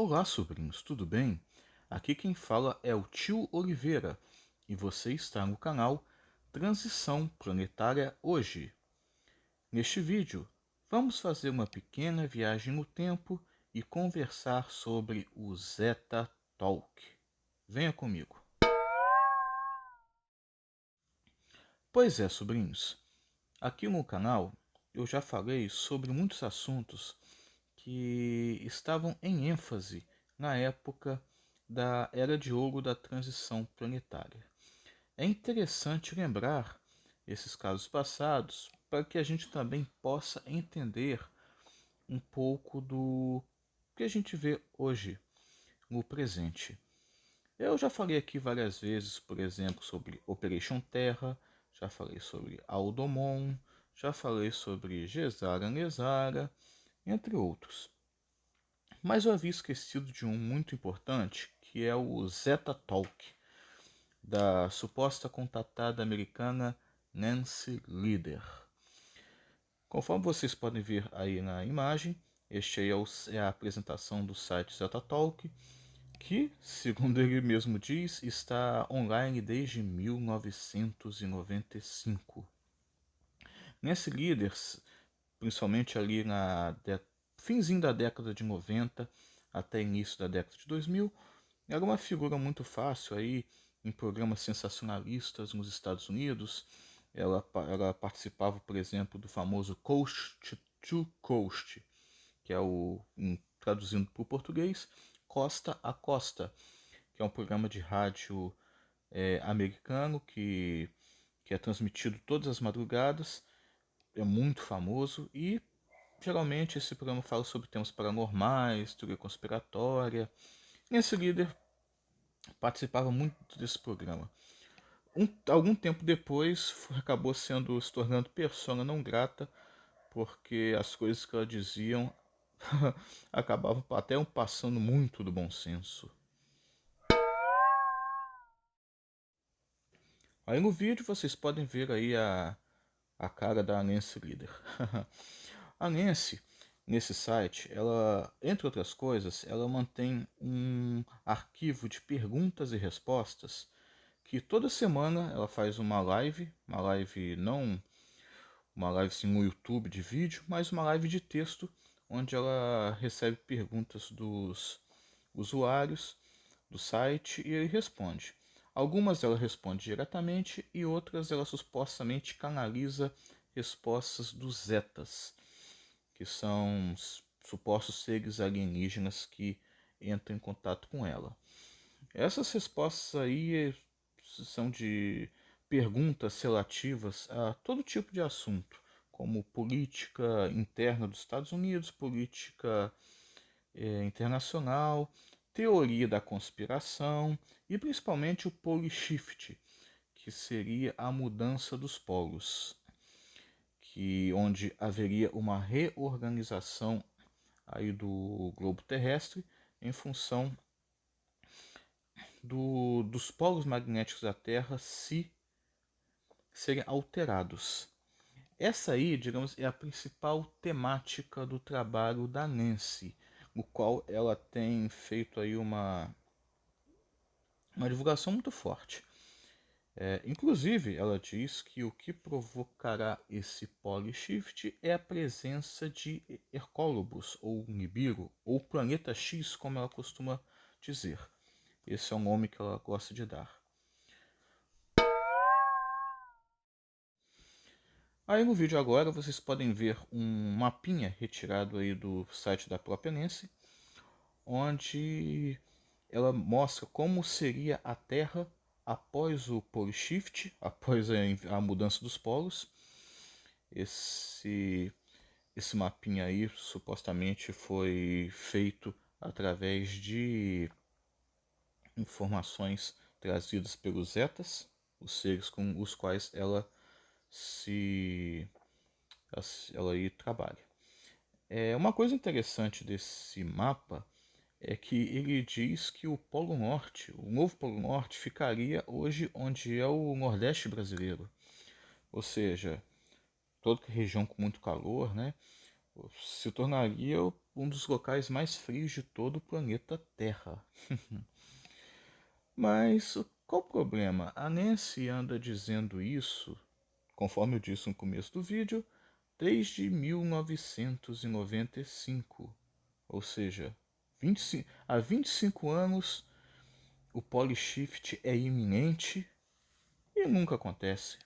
Olá, sobrinhos, tudo bem? Aqui quem fala é o tio Oliveira e você está no canal Transição Planetária Hoje. Neste vídeo, vamos fazer uma pequena viagem no tempo e conversar sobre o Zeta Talk. Venha comigo. Pois é, sobrinhos, aqui no canal eu já falei sobre muitos assuntos que estavam em ênfase na época da Era de Ouro da Transição Planetária. É interessante lembrar esses casos passados para que a gente também possa entender um pouco do que a gente vê hoje no presente. Eu já falei aqui várias vezes, por exemplo, sobre Operation Terra, já falei sobre Aldomon, já falei sobre Gesara Nezara, entre outros. Mas eu havia esquecido de um muito importante, que é o Zeta Talk, da suposta contatada americana Nancy Lieder. Conforme vocês podem ver aí na imagem, este aí é a apresentação do site Zeta Talk, que, segundo ele mesmo diz, está online desde 1995. Nancy Lieder, principalmente ali finzinho da década de 90 até início da década de 2000, era uma figura muito fácil aí em programas sensacionalistas nos Estados Unidos. Ela participava, por exemplo, do famoso Coast to Coast, que é traduzindo para o português, Costa a Costa, que é um programa de rádio americano que é transmitido todas as madrugadas, é muito famoso e geralmente esse programa fala sobre temas paranormais, teoria conspiratória. E esse líder participava muito desse programa. Algum tempo depois acabou se tornando persona não grata, porque as coisas que ela diziam acabavam até passando muito do bom senso. Aí no vídeo vocês podem ver aí a cara da Nancy Lieder. A Nancy, nesse site, ela, entre outras coisas, ela mantém um arquivo de perguntas e respostas que toda semana ela faz uma live não uma live sim no YouTube de vídeo, mas uma live de texto onde ela recebe perguntas dos usuários do site e ele responde. Algumas ela responde diretamente e outras ela supostamente canaliza respostas dos Zetas, que são supostos seres alienígenas que entram em contato com ela. Essas respostas aí são de perguntas relativas a todo tipo de assunto, como política interna dos Estados Unidos, política internacional, teoria da conspiração e principalmente o pole shift, que seria a mudança dos polos, onde haveria uma reorganização aí do globo terrestre em função dos polos magnéticos da Terra se serem alterados. Essa aí, digamos, é a principal temática do trabalho da Nancy, no qual ela tem feito aí uma divulgação muito forte. Inclusive, ela diz que o que provocará esse polyshift é a presença de Hercólobos, ou Nibiru, ou Planeta X, como ela costuma dizer. Esse é o nome que ela gosta de dar. Aí no vídeo agora vocês podem ver um mapinha retirado aí do site da própria Nancy, onde ela mostra como seria a Terra após o pole shift, após a mudança dos polos. Esse mapinha aí supostamente foi feito através de informações trazidas pelos Zetas, os seres com os quais se ela aí trabalha. Uma coisa interessante desse mapa é que ele diz que o Polo Norte, o novo Polo Norte, ficaria hoje onde é o Nordeste brasileiro. Ou seja, toda região com muito calor, né? se tornaria um dos locais mais frios de todo o planeta Terra. Mas qual o problema? A Nancy anda dizendo isso, conforme eu disse no começo do vídeo, desde 1995. Ou seja, há 25 anos o polyshift é iminente e nunca acontece.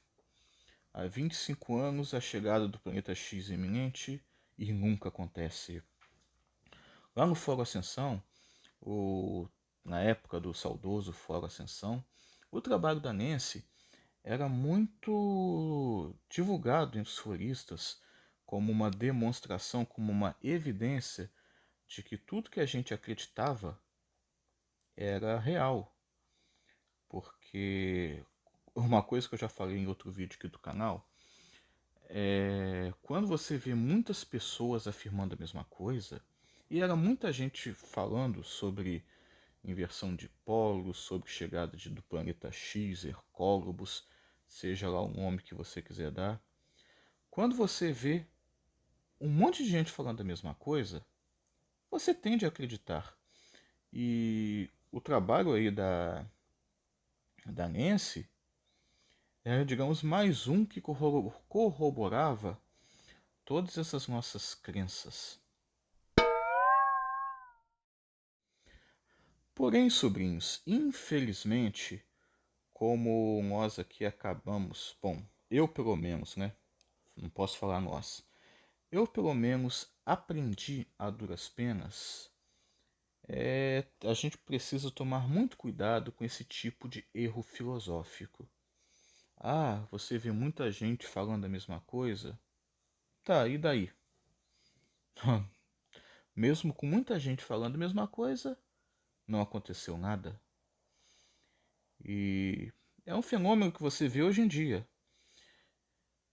Há 25 anos a chegada do planeta X é iminente e nunca acontece. Lá no Fórum Ascensão, na época do saudoso Fórum Ascensão, o trabalho da Nancy era muito divulgado entre os floristas como uma demonstração, como uma evidência de que tudo que a gente acreditava era real. Porque uma coisa que eu já falei em outro vídeo aqui do canal é quando você vê muitas pessoas afirmando a mesma coisa, e era muita gente falando sobre inversão de polos, sobre chegada do planeta X, Hercólobos, seja lá o nome que você quiser dar. Quando você vê um monte de gente falando a mesma coisa, você tende a acreditar. E o trabalho aí da Nancy era, digamos, mais um que corroborava todas essas nossas crenças. Porém, sobrinhos, infelizmente, como nós aqui acabamos, bom, eu pelo menos, né? Não posso falar nós. Eu pelo menos aprendi a duras penas. A gente precisa tomar muito cuidado com esse tipo de erro filosófico. Ah, você vê muita gente falando a mesma coisa? Tá, e daí? Mesmo com muita gente falando a mesma coisa, não aconteceu nada. E é um fenômeno que você vê hoje em dia.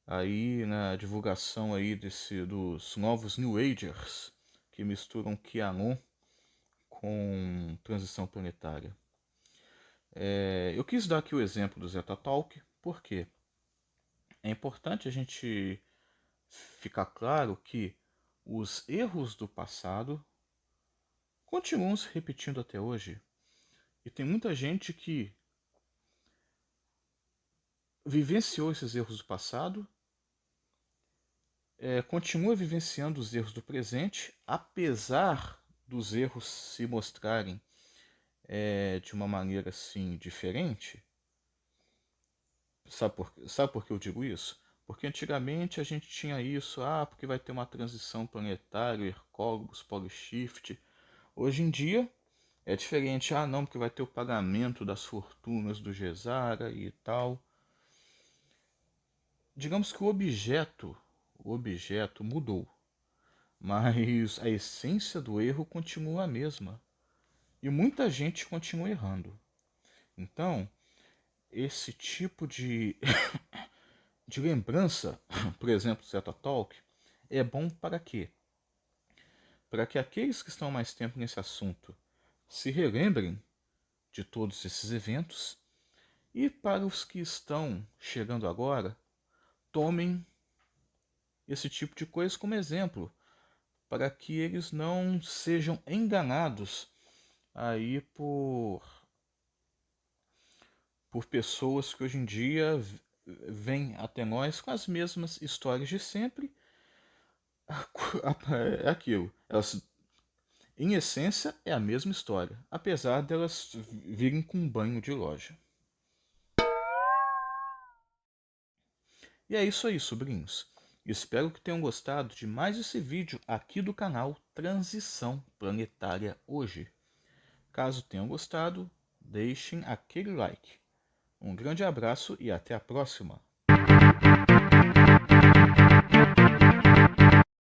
Aí na divulgação aí dos novos New Agers, que misturam QAnon com transição planetária. Eu quis dar aqui o exemplo do Zeta Talk, porque é importante a gente ficar claro que os erros do passado continuam se repetindo até hoje. E tem muita gente que vivenciou esses erros do passado, continua vivenciando os erros do presente, apesar dos erros se mostrarem de uma maneira assim diferente. Sabe por que eu digo isso? Porque antigamente a gente tinha isso, porque vai ter uma transição planetária, Hercólogos, Polyshift. Hoje em dia é diferente, não, porque vai ter o pagamento das fortunas do Gesara e tal. Digamos que o objeto mudou, mas a essência do erro continua a mesma. E muita gente continua errando. Então, esse tipo de lembrança, por exemplo, Zeta Talk, é bom para quê? Para que aqueles que estão mais tempo nesse assunto se relembrem de todos esses eventos e para os que estão chegando agora, tomem esse tipo de coisa como exemplo, para que eles não sejam enganados aí por pessoas que hoje em dia vêm até nós com as mesmas histórias de sempre. É aquilo, elas, em essência, é a mesma história, apesar delas virem com um banho de loja. E é isso aí, sobrinhos. Espero que tenham gostado de mais esse vídeo aqui do canal Transição Planetária Hoje. Caso tenham gostado, deixem aquele like. Um grande abraço e até a próxima!